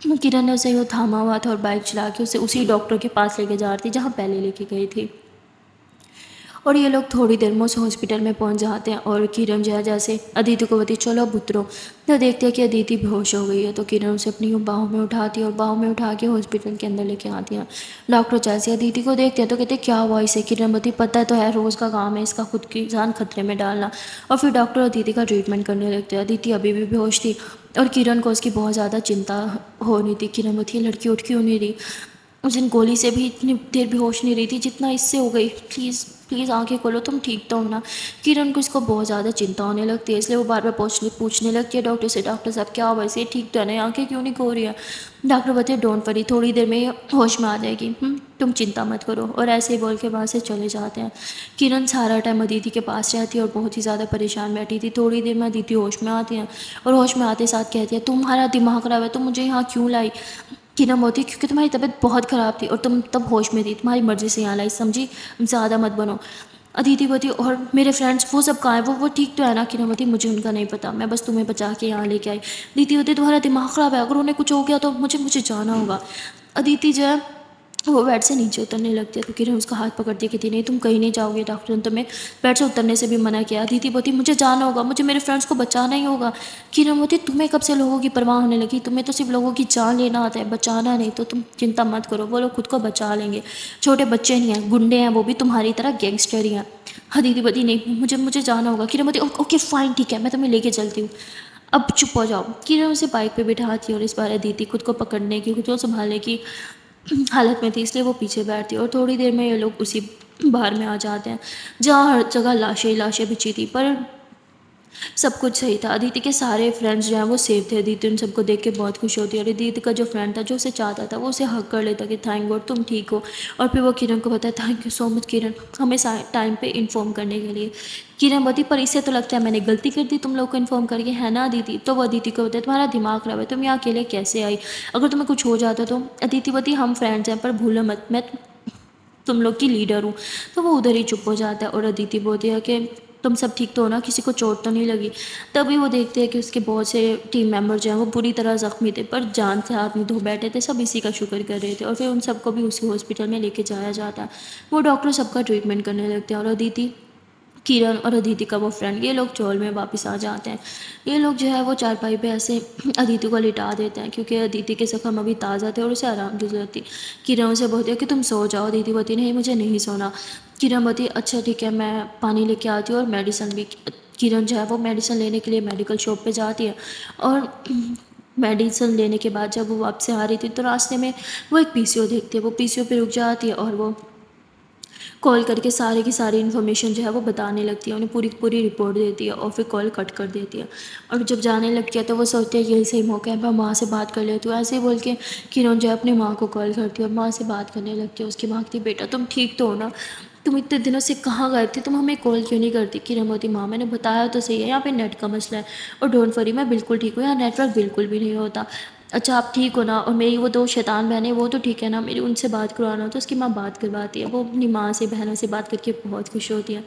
किरण ने उसे यूँ थामा हुआ था और बाइक चला के उसे उसी डॉक्टर के पास लेके जा रही थी जहाँ पहले लेके गई थी। और ये लोग थोड़ी देर में उस हॉस्पिटल में पहुंच जाते हैं और किरण जो है जैसे अदिति को बोलती चलो अब उतरो। तो देखते हैं कि अदिति बेहोश हो गई है। तो किरण उसे अपनी बाहों में उठाती है और बाहों में उठा के हॉस्पिटल के अंदर लेके आती है। डॉक्टर जैसे अदिति को देखते हैं तो कहते क्या हुआ इसे। किरण बोलती पता तो है रोज़ का काम है इसका खुद की जान खतरे में डालना। और फिर डॉक्टर अदिति का ट्रीटमेंट करने लगते हैं। अदिति अभी भी बेहोश थी और किरण को उसकी बहुत ज़्यादा चिंता हो रही थी। किरण बोलती लड़की उठ क्यों नहीं रही। उस दिन गोली से भी इतनी देर बेहोश नहीं रही थी जितना इससे हो गई। प्लीज़ प्लीज़ आंखें खोलो तुम ठीक तो हो ना। किरण को इसको बहुत ज़्यादा चिंता होने लगती है इसलिए वो बार बार पूछने लगती है डॉक्टर से डॉक्टर साहब क्या हुआ इसे ठीक तो है ना आंखें क्यों नहीं खो रही है। डॉक्टर बोलते हैं डोंट वरी थोड़ी देर में ये होश में आ जाएगी, तुम चिंता मत करो। और ऐसे ही बोल के वहाँ से चले जाते हैं। किरण सारा टाइम अदिति के पास रहती है और बहुत ही ज़्यादा परेशान बैठी थी। थोड़ी देर में अदिति होश में आती हैं और होश में आते साथ कहती है तुम्हारा दिमाग खराब है तुम मुझे यहाँ क्यों लाई। कीना मोती क्योंकि तुम्हारी तबीयत बहुत ख़राब थी और तुम तब होश में थी, तुम्हारी मर्ज़ी से यहाँ लाई समझी, ज़्यादा मत बनो। अदिति बोती और मेरे फ्रेंड्स वो सब कहाँ हैं, वो ठीक तो है ना। कीना मोती मुझे उनका नहीं पता, मैं बस तुम्हें बचा के यहाँ लेके आई। अदिति होती तुम्हारा दिमाग ख़राब है, अगर उन्हें कुछ हो गया तो मुझे मुझे जाना होगा। अदिति जो है वो बेड से नीचे उतरने लगती है तो किरण उसका हाथ पकड़ती कहती नहीं तुम कहीं नहीं जाओगे, डॉक्टर ने तुम्हें बेड से उतरने से भी मना किया। अदिति बोती मुझे जाना होगा, मुझे मेरे फ्रेंड्स को बचाना ही होगा। किरण बोती तुम्हें कब से लोगों की परवाह होने लगी, तुम्हें तो सिर्फ लोगों की जान लेना आता है बचाना नहीं। तो तुम चिंता मत करो, वो लोग खुद को बचा लेंगे, छोटे बच्चे नहीं हैं, गुंडे हैं, वो भी तुम्हारी तरह गैंगस्टर ही हैं। अदिति बोती नहीं मुझे मुझे जाना होगा। किरण बोती ओके फाइन ठीक है मैं तुम्हें लेके चलती हूँ, अब चुप हो जाओ। किरण उसे बाइक पे बिठाती है और इस बार अदिति खुद को पकड़ने की खुद को संभालने की हालत में थी इसलिए वो पीछे बैठती है और थोड़ी देर में ये लोग उसी बार में आ जाते हैं जहाँ हर जगह लाशें ही लाशें बिछी थी। पर सब कुछ सही था। अदिति के सारे फ्रेंड्स जो हैं वो सेफ थे। अदिति उन सबको देख के बहुत खुश होती है और अदिति का जो फ्रेंड था जो उसे चाहता था वो उसे हक कर लेता कि थैंक गॉड तुम ठीक हो। और फिर वो किरण को बताया थैंक यू सो मच किरण हमें टाइम पे इन्फॉर्म करने के लिए। किरण बोती पर इससे तो लगता है मैंने गलती कर दी तुम लोग को इन्फॉर्म करके, है ना अदिति। तो वो अदिति को बताया तुम्हारा दिमाग खराब है, तुम यहाँ अकेले कैसे आई, अगर तुम्हें कुछ हो जाता तो। अदिति बोती हम फ्रेंड्स हैं पर भूलो मत मैं तुम लोग की लीडर हूँ। तो वो उधर ही चुप हो जाता है और अदिति बोलती है कि तुम सब ठीक तो हो ना, किसी को चोट तो नहीं लगी। तभी वो देखते हैं कि उसके बहुत से टीम मेंबर जो हैं वो बुरी तरह ज़ख्मी थे पर जान से हाथ में धो बैठे थे, सब इसी का शुक्र कर रहे थे। और फिर उन सबको भी उसी हॉस्पिटल में लेके जाया जाता है। वो डॉक्टर सबका ट्रीटमेंट करने लगते हैं और अदिति किरण और अदिति का वो फ्रेंड ये लोग चौल में वापस आ जाते हैं। ये लोग जो है वो चारपाई पे ऐसे अदिति को लिटा देते हैं क्योंकि अदिति के जख्म अभी ताज़ा थे और उसे आराम की ज़रूरत थी। किरण उसे बोलती है कि तुम सो जाओ। अदिति बोलती नहीं मुझे नहीं सोना। किरण बोलती अच्छा ठीक है मैं पानी लेके आती हूँ और मेडिसिन भी। किरण जो है वो मेडिसिन लेने के लिए मेडिकल शॉप पे जाती है और मेडिसिन लेने के बाद जब वो वापस आ रही थी तो रास्ते में वो एक पीसीओ देखती है। वो पीसीओ पे रुक जाती है और वो कॉल करके सारी की सारी इन्फॉर्मेशन जो है वो बताने लगती है, उन्हें पूरी पूरी रिपोर्ट देती है और फिर कॉल कट कर देती है। और जब जाने लगती है तो वो सोचते हैं यही सही मौका है, मैं माँ से बात कर लेती हूँ। ऐसे ही बोल के किरण जो है अपनी माँ को कॉल करती है और माँ से बात करने लगती है। उसकी माँ कहती बेटा तुम ठीक तो हो ना, तुम इतने दिनों से कहाँ गए थे, तुम हमें कॉल क्यों नहीं करती। किरण बोलती माँ मैंने बताया तो सही है यहाँ पे नेट का मसला है और डोंट वरी मैं बिल्कुल ठीक हूँ, यहाँ नेटवर्क बिल्कुल भी नहीं होता। अच्छा आप ठीक हो ना, और मेरी वो दो शैतान बहनें वो तो ठीक है ना, मेरी उनसे बात करवाना हो तो उसकी माँ बात करवाती है। वो अपनी माँ से बहनों से बात करके बहुत खुश होती है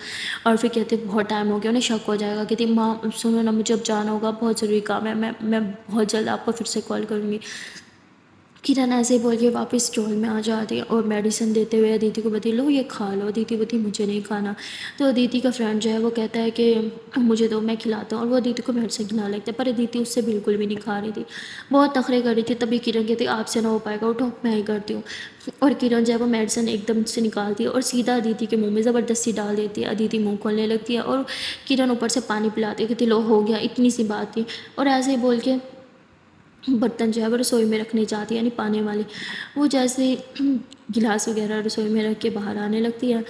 और फिर कहते बहुत टाइम हो गया, उन्हें शक हो जाएगा। कहती माँ सुनो ना मुझे अब जाना होगा, बहुत ज़रूरी काम है, मैं बहुत जल्द आपको फिर से कॉल करूँगी। किरण ऐसे ही बोल के वापस स्टॉल में आ जाती है और मेडिसिन देते हुए अदिति को बताती, लो ये खा लो। अदिति बोलती मुझे नहीं खाना। तो अदिति का फ्रेंड जो है वो कहता है कि मुझे दो, मैं खिलाता हूँ, और वो अदिति को मेडिसिन खिलाने लगता है, पर अदिति उससे बिल्कुल भी नहीं खा रही थी, बहुत नखरे कर रही थी। तभी किरण कहती आपसे ना हो पाएगा, उठो मैं ही करती हूँ। और किरण जो है वो मेडिसिन एकदम से निकालती है और सीधा अदिति के मुँह में ज़बरदस्ती डाल देती है। अदिति मुँह खोलने लगती है और किरण ऊपर से पानी पिलाती है, कहती लो हो गया, इतनी सी बात थी। और ऐसे ही बोल के बर्तन जो है वो रसोई में रखने जाती है, यानी पानी वाली। वो जैसे गिलास वगैरह रसोई में रख के बाहर आने लगती है,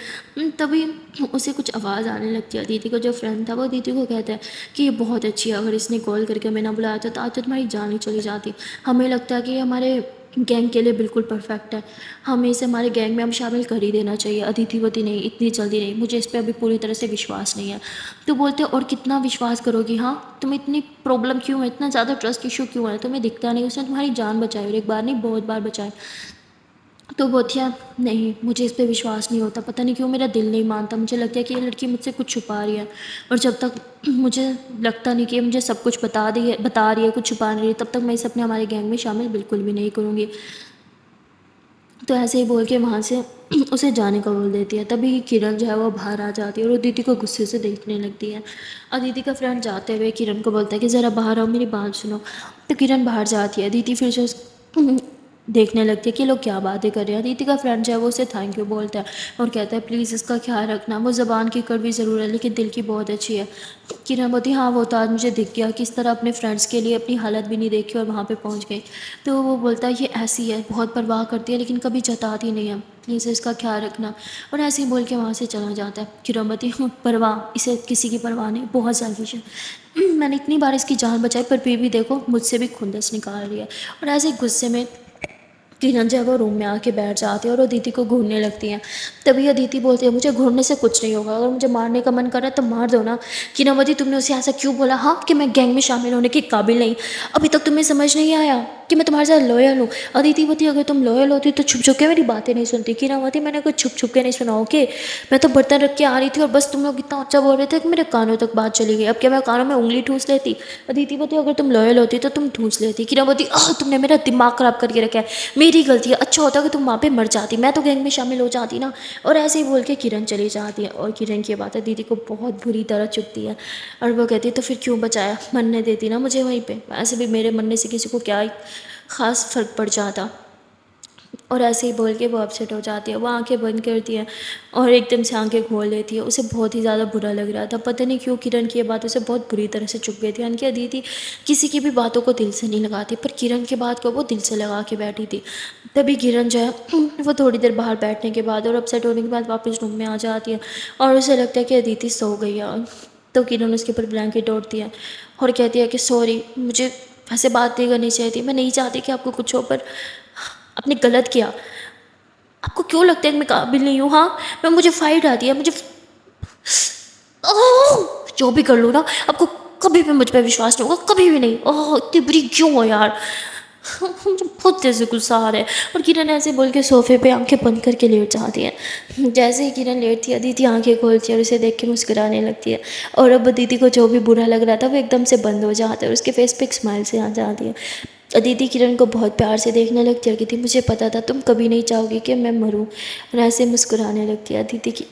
तभी उसे कुछ आवाज़ आने लगती है। दीदी का जो फ्रेंड था वो दीदी को कहता है कि ये बहुत अच्छी है, अगर इसने कॉल करके हमें ना बुलाया था तो आज तो तुम्हारी जान ही चली जाती। हमें लगता है कि ये हमारे गैंग के लिए बिल्कुल परफेक्ट है, हमें इसे हमारे गैंग में हम शामिल कर ही देना चाहिए। अदिति वती नहीं, इतनी जल्दी नहीं, मुझे इस पर अभी पूरी तरह से विश्वास नहीं है। तो बोलते और कितना विश्वास करोगी, हाँ तुम्हें इतनी प्रॉब्लम क्यों है, इतना ज़्यादा ट्रस्ट इशू क्यों है, तुम्हें दिखता नहीं उसने तुम्हारी जान बचाई, और एक बार नहीं बहुत बार बचाई। तो बोथिया नहीं, मुझे इस पर विश्वास नहीं होता, पता नहीं क्यों मेरा दिल नहीं मानता, मुझे लगता है कि ये लड़की मुझसे कुछ छुपा रही है, और जब तक मुझे लगता नहीं कि ये मुझे सब कुछ बता रही है, कुछ छुपा नहीं रही, तब तक मैं इसे अपने हमारे गैंग में शामिल बिल्कुल भी नहीं करूँगी। तो ऐसे ही बोल के वहाँ से उसे जाने का बोल देती है। तभी किरण जो है वो बाहर आ जाती है और वो दीदी को गुस्से से देखने लगती है। अदिति का फ्रेंड जाते हुए किरण को बोलता है कि ज़रा बाहर आओ, मेरी बात सुनो। तो किरण बाहर जाती है, दीदी फिर से देखने लगती है कि लोग क्या बातें कर रहे हैं। दीदी का फ्रेंड जो है वो उसे थैंक यू बोलता है और कहता है प्लीज़ इसका ख्याल रखना, वो ज़बान की कड़वी ज़रूर है लेकिन दिल की बहुत अच्छी है। किरण बोलती हाँ वो तो आज मुझे दिख गया, किस तरह अपने फ्रेंड्स के लिए अपनी हालत भी नहीं देखी और वहाँ पे पहुँच गई। तो वो बोलता है ये ऐसी है, बहुत परवाह करती है लेकिन कभी जताती नहीं है, प्लीज़ इसका ख्याल रखना। और ऐसे ही बोल के वहाँ से चला जाता है। किरणवती परवाह, इसे किसी की परवाह नहीं, बहुत सेल्फिश है। मैंने इतनी बार इसकी जान बचाई पर फिर भी देखो मुझसे भी खुंदस निकाल रही है। और ऐसे गुस्से में किरण जो है वो रूम में आके बैठ जाती है और अदिति को घूरने लगती हैं। तभी अदिति बोलती है मुझे घूरने से कुछ नहीं होगा, अगर मुझे मारने का मन कर रहा है तो मार दो ना। किरणवती तुमने उसे ऐसा क्यों बोला, हाँ कि मैं गैंग में शामिल होने के काबिल नहीं, अभी तक तुम्हें समझ नहीं आया कि मैं तुम्हारे साथ लॉयल हूँ। अदिति बोलती अगर तुम लॉयल होती तो छुप छुप के मेरी बातें नहीं सुनती। किरणवती मैंने कुछ छुप छुप के नहीं सुना, ओके, मैं तो बर्तन रख के आ रही थी और बस तुम लोग इतना ऊंचा बोल रहे थे कि मेरे कानों तक बात चली गई, अब क्या मैं कानों में उंगली ठूस लेती। अदिति बोलती अगर तुम लॉयल होती तो तुम ठूस लेती। किरणवती तुमने मेरा दिमाग ख़राब करके रखा है, मेरी गलती है, अच्छा होता कि तुम वहाँ पे मर जाती, मैं तो गैंग में शामिल हो जाती ना। और ऐसे ही बोल के किरण चली जाती है और किरण की बात है दीदी को बहुत बुरी तरह चुभती है और वो कहती है तो फिर क्यों बचाया, मरने देती ना मुझे वहीं पे, ऐसे भी मेरे मरने से किसी को क्या ही ख़ास फ़र्क पड़ जाता। और ऐसे ही बोल के वो अपसेट हो जाती है, वो आंखें बंद करती है और एकदम से आंखें खोल लेती है। उसे बहुत ही ज़्यादा बुरा लग रहा था, पता नहीं क्यों किरण की ये बात उसे बहुत बुरी तरह से चुभ गई थी। यानी कि अदिति किसी की भी बातों को दिल से नहीं लगाती, पर किरण की बात को वो दिल से लगा के बैठी थी। तभी किरण जो है वो थोड़ी देर बाहर बैठने के बाद और अपसेट होने के बाद वापस रूम में आ जाती है और उसे लगता है कि अदिति सो गई है। तो किरण उसके ऊपर ब्लैंकेट ओढ़ती है और कहती है कि सॉरी, मुझे ऐसे बात नहीं करनी चाहिए थी, मैं नहीं चाहती कि आपको कुछ हो, पर आपने गलत किया। आपको क्यों लगता है कि मैं काबिल नहीं हूँ, हाँ मैं, मुझे फाइट आती है, मुझे ओह! जो भी कर लो ना, आपको कभी भी मुझ पे विश्वास नहीं होगा, कभी भी नहीं। ओह इतनी बुरी क्यों हो यार। मुझे बहुत तेज़ गुस्सा आ रहा है। और किरण ऐसे बोल के सोफे पे आंखें बंद करके लेट जाती है। जैसे ही किरण लेटती है अदिति आंखें खोलती है और उसे देख के मुस्कुराने लगती है और अब दीदी को जो भी बुरा लग रहा था वो एकदम से बंद हो जाता है और उसके फेस पे एक स्माइल से आ जाती है। अदिति किरण को बहुत प्यार से देखने लगती है और कहती मुझे पता था तुम कभी नहीं चाहोगी कि मैं मरूं, और ऐसे मुस्कुराने लगती है। अदिति की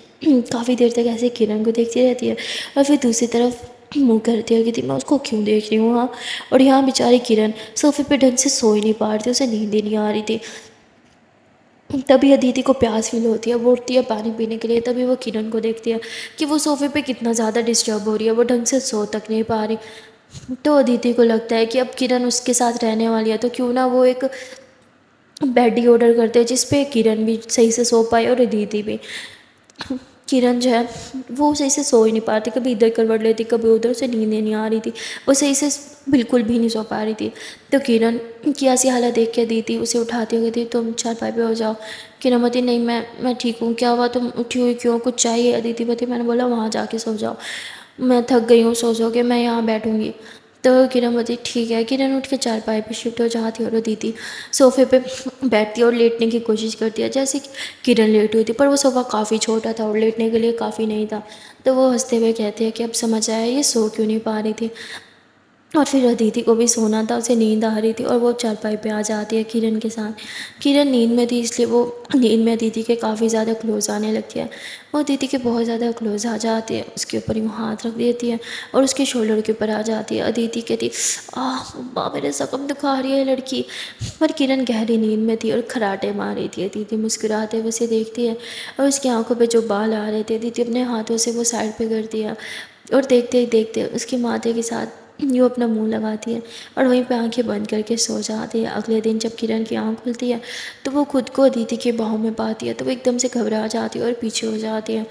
काफ़ी देर तक ऐसे किरण को देखती रहती है और फिर दूसरी तरफ मुँह करती है, कहती मैं उसको क्यों देख रही हूँ, हाँ। और यहाँ बेचारी किरण सोफे पे ढंग से सो ही नहीं पा रही थी, उसे नींद ही नहीं आ रही थी। तभी अदिति को प्यास फील होती है, वो उठती है पानी पीने के लिए। तभी वो किरण को देखती है कि वो सोफे पे कितना ज़्यादा डिस्टर्ब हो रही है, वो ढंग से सो तक नहीं पा रही। तो अदिति को लगता है कि अब किरण उसके साथ रहने वाली है तो क्यों ना वो एक बेड ही ऑर्डर करते हैं जिस पे किरण भी सही से सो पाए और अदिति भी। किरण जो है वो सही से सो ही नहीं पा रही थी, कभी इधर करवट लेती कभी उधर, से नींद ही नहीं आ रही थी, वो सही से बिल्कुल भी नहीं सो पा रही थी। तो किरण की ऐसी हालत देख के दी थी उसे उठाती हुई थी, तुम चारपाई पे हो जाओ। किरण बोती नहीं मैं ठीक हूँ, क्या हुआ, तुम उठी हुई क्यों, कुछ चाहिए। अदिति बोती मैंने बोला वहाँ जाके सो जाओ, मैं थक गई हूँ सो के, मैं यहाँ बैठूँगी। तो किरण बोती ठीक है। किरण उठ के चारपाई पे शिफ्ट हो जाती है और अदिति सोफे पे बैठती है और लेटने की कोशिश करती है जैसे कि किरण लेट हुई थी, पर वो सोफ़ा काफ़ी छोटा था और लेटने के लिए काफ़ी नहीं था। तो वो हंसते हुए कहती है कि अब समझ आया ये सो क्यों नहीं पा रही थी। और फिर अदिति को भी सोना था, उसे नींद आ रही थी और वो चारपाई पे आ जाती है किरण के साथ। किरण नींद में थी इसलिए वो नींद में अदिति के काफ़ी ज़्यादा क्लोज आने लगती है। वो अदिति के बहुत ज़्यादा क्लोज आ जाती है, उसके ऊपर यूँ हाथ रख देती है और उसके शोल्डर के ऊपर आ जाती है। अदिति कहती, माँ मेरे ज़ख्म दिखा रही है लड़की। पर किरण गहरी नींद में थी और खराटे मार रही थी। अदिति मुस्कुराते हुए उसे देखती है और उसकी आंखों पे जो बाल आ रहे थे, अदिति अपने हाथों से वो साइड पे करती है और देखते ही देखते उसके माथे के साथ यूँ अपना मुंह लगाती है और वहीं पे आंखें बंद करके सो जाती है। अगले दिन जब किरण की आंख खुलती है तो वो खुद को अदिति के बाहों में पाती है, तो वो एकदम से घबरा जाती है और पीछे हो जाती है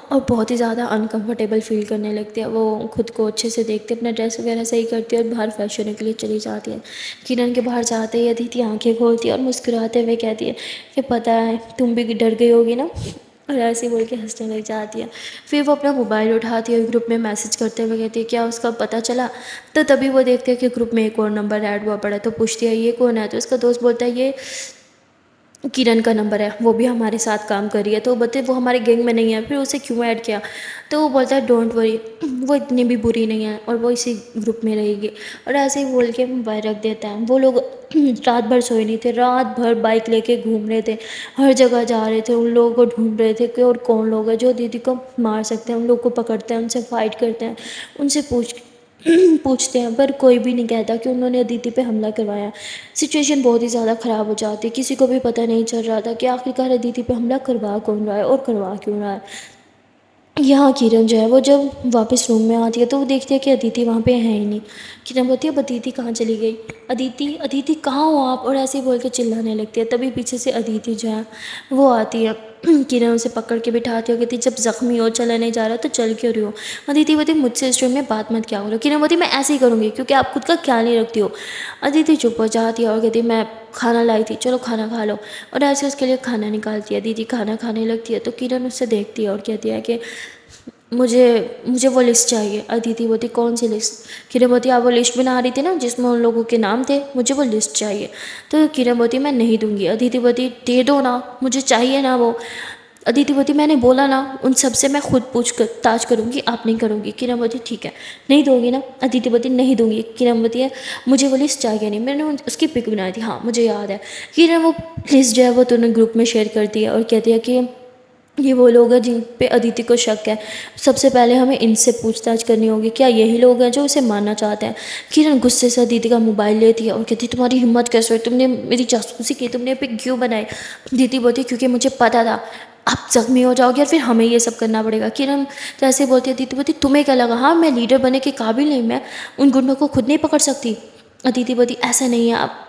और बहुत ही ज़्यादा अनकंफर्टेबल फील करने लगती है। वो खुद को अच्छे से देखते, अपना ड्रेस वगैरह सही करती है और बाहर फ्रेश होने के लिए चली जाती है। किरण के बाहर जाते ही अदिति आंखें खोलती है और मुस्कुराते हुए कहती है कि पता है तुम भी डर गई होगी ना, और ऐसे बोल के हंसने लग जाती है। फिर वो अपना मोबाइल उठाती है, ग्रुप में मैसेज करते हुए कहती है क्या उसका पता चला। तो तभी वो देखते हैं कि ग्रुप में एक और नंबर ऐड हुआ पड़ा है, तो पूछती है ये कौन है। तो उसका दोस्त बोलता है ये किरण का नंबर है, वो भी हमारे साथ काम कर रही है। तो वो बोलते वो हमारे गैंग में नहीं है, फिर उसे क्यों ऐड किया। तो वो बोलता है डोंट वरी, वो इतनी भी बुरी नहीं है और वो इसी ग्रुप में रहेगी। और ऐसे ही बोल के मोबाइल रख देता है। वो लोग रात भर सोए नहीं थे, रात भर बाइक लेके घूम रहे थे, हर जगह जा रहे थे, उन लोगों को ढूंढ रहे थे कि और कौन लोग हैं जो दीदी को मार सकते हैं। उन लोग को पकड़ते हैं, उनसे फाइट करते हैं, उनसे पूछते हैं, पर कोई भी नहीं कहता कि उन्होंने अदिति पे हमला करवाया। सिचुएशन बहुत ही ज़्यादा ख़राब हो जाती है, किसी को भी पता नहीं चल रहा था कि आखिरकार अदिति पे हमला करवा कौन रहा है और करवा क्यों रहा है। यहाँ किरण जो है वो जब वापस रूम में आती है तो वो देखती है कि अदिति वहाँ पे है ही नहीं। किरण बोलती है अब अदिति कहाँ चली गई, अदिति अदिति कहाँ हो आप, और ऐसे ही बोल के चिल्लाने लगती है। तभी पीछे से अदिति जो है वो आती है। किरण उसे पकड़ के बिठाती है, कहती जब जख्मी हो चला नहीं जा रहा तो चल क्यों रही हो। अदिति बोलती मुझसे इस रूम में बात मत क्या करो। किरण बोलती मैं ऐसे ही करूँगी क्योंकि आप खुद का ख्याल नहीं रखती हो। अदिति चुप हो जाती है और कहती मैं खाना लाई थी, चलो खाना खा लो। और ऐसे उसके लिए खाना निकालती है। दीदी खाना खाने लगती है तो किरण उससे देखती है और कहती है कि मुझे मुझे वो लिस्ट चाहिए। अदिति बोलती कौन सी लिस्ट। किरण बोलती आप वो लिस्ट बना रही थी ना जिसमें उन लोगों के नाम थे, मुझे वो लिस्ट चाहिए। तो किरण बोलती मैं नहीं दूंगी। अदिति बोलती दे दो ना, मुझे चाहिए ना वो। अदिति बोलती मैंने बोला ना उन सब से मैं खुद पूछ कर ताज करूँगी, आप नहीं करूँगी। किरण बोलती ठीक है नहीं दोगी ना। अदिति बोलती नहीं दूंगी। किरण बोलती है मुझे वो लिस्ट चाहिए नहीं, मैंने उसकी पिक बनाई थी, हाँ मुझे याद है। किरण वो लिस्ट जो है वो दोनों ग्रुप में शेयर करती है और कहती है कि ये वो लोग हैं जिन पे अदिति को शक है, सबसे पहले हमें इनसे पूछताछ करनी होगी, क्या यही लोग हैं जो उसे मारना चाहते हैं। किरण गुस्से से अदिति का मोबाइल लेती है और कहती तुम्हारी हिम्मत कैसे हुई, तुमने मेरी जासूसी की, तुमने पिक क्यों बनाई। दीदी बोलती क्योंकि मुझे पता था आप जख्मी हो जाओगे और फिर हमें ये सब करना पड़ेगा। किरण तो ऐसे बोलती है। दीदी बोलती तुम्हें क्या लगा, हाँ मैं लीडर बनने के काबिल नहीं, मैं उन गुंडों को खुद नहीं पकड़ सकती। अदिति बोलती ऐसा नहीं है, आप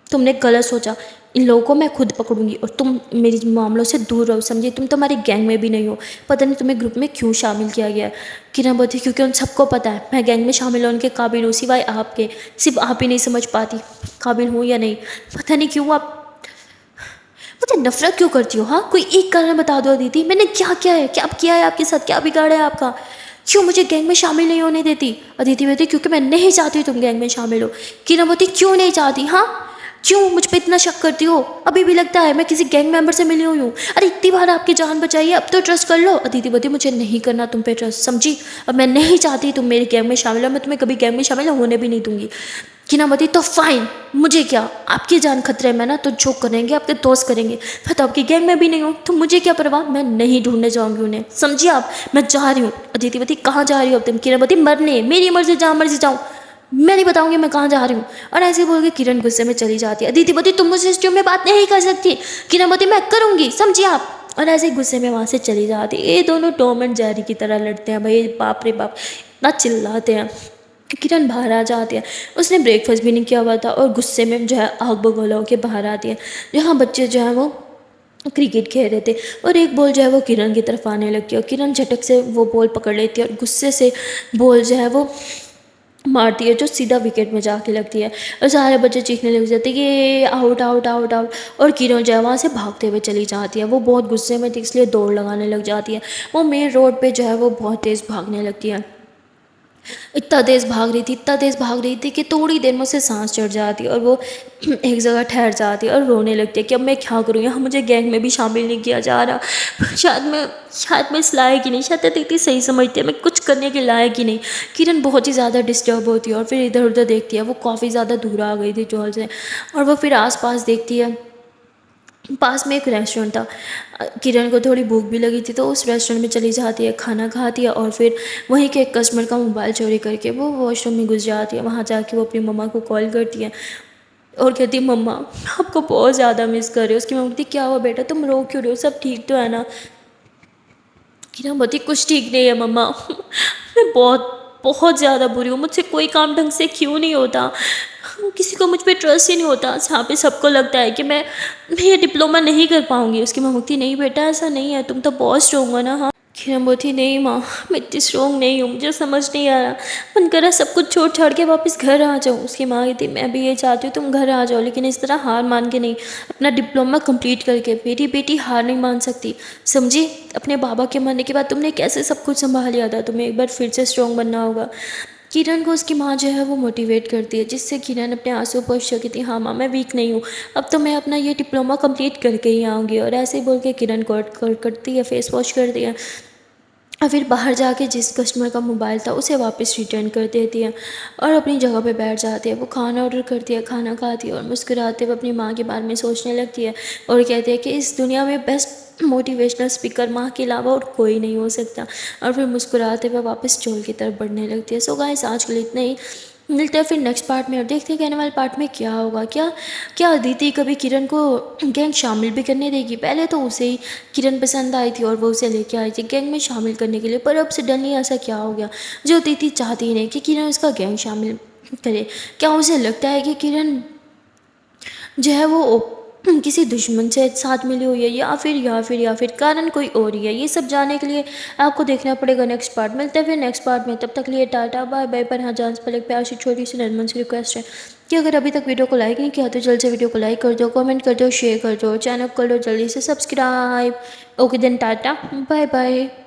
तुमने गलत सोचा, इन लोगों को मैं खुद पकड़ूंगी और तुम मेरी मामलों से दूर रहो, समझिए तुम तो हमारे गैंग में भी नहीं हो, पता नहीं तुम्हें ग्रुप में क्यों शामिल किया गया है। किरण बोलती क्योंकि उन सबको पता है मैं गैंग में शामिल होने के काबिल हूँ, सिवाय आपके। सिर्फ आप ही नहीं समझ पाती काबिल हूँ या नहीं, पता नहीं क्यों आप मुझे नफरत क्यों करती हो। हाँ कोई एक कारण बता दो दीदी, मैंने क्या किया है, क्या किया है आपके साथ, क्या बिगाड़ा है आपका, क्यों मुझे गैंग में शामिल नहीं होने देती। अदिति बोलती क्योंकि मैं नहीं चाहती तुम गैंग में शामिल हो। किरण बोलती क्यों नहीं चाहती, हाँ क्यों मुझ पे इतना शक करती हो, अभी भी लगता है मैं किसी गैंग मेंबर से मिली हुई हूँ। अरे इतनी बार आपकी जान बचाई है, अब तो ट्रस्ट कर लो। अदिति बोलती मुझे नहीं करना तुम पे ट्रस्ट, समझी, अब मैं नहीं चाहती तुम मेरे गैंग में शामिल हो, मैं तुम्हें कभी गैंग में शामिल होने भी नहीं दूंगी। किरण बोलती तो फाइन, मुझे क्या, आपकी जान खतरे में ना, तो जो करेंगे आपके दोस्त करेंगे, मैं तो आपकी गैंग में भी नहीं हूँ तो मुझे क्या परवाह, मैं नहीं ढूंढने जाऊंगी उन्हें, समझिए आप, मैं जा रही हूँ। अदिति बोलती कहाँ जा रही हो अब तुम। किरण बोलती मरने, मेरी मर्जी, जहाँ मर्जी जाऊँ, मैं नहीं बताऊंगी मैं कहाँ जा रही हूँ। और ऐसे बोल के किरण गुस्से में चली जाती है। अदिति बोलती तुम मुझसे इस में बात नहीं कर सकती। किरण बोलती मैं करूँगी, समझिए आप, और ऐसे गुस्से में वहाँ से चली जाती है। ये दोनों टॉम एंड जेरी की तरह लड़ते हैं भाई, बाप रे बाप इतना चिल्लाते हैं। किरण बाहर आ जाती है, उसने ब्रेकफास्ट भी नहीं किया हुआ था और गुस्से में जो है आग बगोला होकर बाहर आती है, जहाँ बच्चे जो है वो क्रिकेट खेल रहे थे और एक बॉल जो है वो किरण की तरफ आने लगती है और किरण झटक से वो बॉल पकड़ लेती है और गुस्से से बॉल जो है वो मारती है जो सीधा विकेट में जाके लगती है और सारे बच्चे चीखने लग जाते हैं ये आउट आउट आउट आउट। और किरण जो है वहाँ से भागते हुए चली जाती है। वो बहुत गुस्से में थी इसलिए दौड़ लगाने लग जाती है। वो मेन रोड पे जो है वो बहुत तेज़ भागने लगती है। इतना तेज़ भाग रही थी, इतना तेज़ भाग रही थी कि थोड़ी देर में उसे सांस चढ़ जाती और वो एक जगह ठहर जाती और रोने लगती है कि अब मैं क्या करूँ, यहाँ मुझे गैंग में भी शामिल नहीं किया जा रहा। शायद मैं इस लायक ही नहीं, शायद दीदी सही समझती है मैं कुछ करने के लायक ही नहीं। किरण बहुत ही ज़्यादा डिस्टर्ब होती है और फिर इधर उधर देखती है। वो काफ़ी ज़्यादा दूर आ गई थी चौल से, और वो फिर आसपास देखती है। पास में एक रेस्टोरेंट था। किरण को थोड़ी भूख भी लगी थी तो उस रेस्टोरेंट में चली जाती है, खाना खाती है और फिर वहीं के एक कस्टमर का मोबाइल चोरी करके वो वॉशरूम में घुस जाती है। वहाँ जाके वो अपनी मम्मा को कॉल करती है और कहती है मम्मा मैं आपको बहुत ज़्यादा मिस कर रही हूँ। उसकी मम्मी कहती क्या हुआ बेटा, तुम रो क्यों रहे हो, सब ठीक तो है ना। किरण बोलती कुछ ठीक नहीं है मम्मा, मैं बहुत बहुत ज़्यादा बुरी हूँ, मुझसे कोई काम ढंग से क्यों नहीं होता, किसी को मुझ पे ट्रस्ट ही नहीं होता, जहाँ पे सबको लगता है कि मैं ये डिप्लोमा नहीं कर पाऊँगी। उसकी माँ बोलती नहीं बेटा ऐसा नहीं है, तुम तो बहुत स्ट्रोंग हो ना। हाँ किरण बोलती नहीं माँ मैं इतनी स्ट्रोंग नहीं हूँ, मुझे समझ नहीं आ रहा, मन कर रहा सब कुछ छोड़ छाड़ के वापस घर आ जाऊँ। उसकी माँ कहती मैं भी ये चाहती हूँ तुम घर आ जाओ, लेकिन इस तरह हार मान के नहीं, अपना डिप्लोमा कंप्लीट करके। मेरी बेटी हार नहीं मान सकती, समझी। अपने बाबा के मरने के बाद तुमने कैसे सब कुछ संभाल लिया था, तुम्हें एक बार फिर से स्ट्रोंग बनना होगा। किरण को उसकी माँ जो है वो मोटिवेट करती है, जिससे किरण अपने आंसू पोंछ के कहती हाँ माँ मैं वीक नहीं हूँ, अब तो मैं अपना ये डिप्लोमा कंप्लीट करके ही आऊँगी। और ऐसे ही बोल के किरण करती है, फेस वॉश करती है और फिर बाहर जाके जिस कस्टमर का मोबाइल था उसे वापस रिटर्न कर देती है और अपनी जगह पे बैठ जाती है। वो खाना ऑर्डर करती है, खाना खाती है और मुस्कुराते हुए अपनी माँ के बारे में सोचने लगती है और कहती है कि इस दुनिया में बेस्ट मोटिवेशनल स्पीकर माँ के अलावा और कोई नहीं हो सकता। और फिर मुस्कुराते हुए वापस चोल की तरफ बढ़ने लगती है। सो गाइस आज के लिए इतना ही, मिलते हैं फिर नेक्स्ट पार्ट में और देखते हैं कि आने वाले पार्ट में क्या होगा। क्या क्या अदिति कभी किरण को गैंग शामिल भी करने देगी। पहले तो उसे ही किरण पसंद आई थी और वो उसे लेके आई थी गैंग में शामिल करने के लिए, पर अब सडनली ऐसा क्या हो गया जो अदिति चाहती ही नहीं कि किरण उसका गैंग शामिल करे। क्या उसे लगता है कि किरण जो है वो किसी दुश्मन से साथ मिली हुई है, या फिर कारण कोई और ही है। ये सब जानने के लिए आपको देखना पड़ेगा नेक्स्ट पार्ट। मिलते हैं फिर नेक्स्ट पार्ट में, तब तक लिए टाटा बाय बाय। पर हाँ जान से पहले एक प्यार से छोटी सी नरमन सी रिक्वेस्ट है कि अगर अभी तक वीडियो को लाइक नहीं किया तो जल्द से वीडियो को लाइक कर दो, कमेंट कर दो, शेयर कर दो, चैनल कर दो जल्दी से subscribe. Okay then tata bye bye.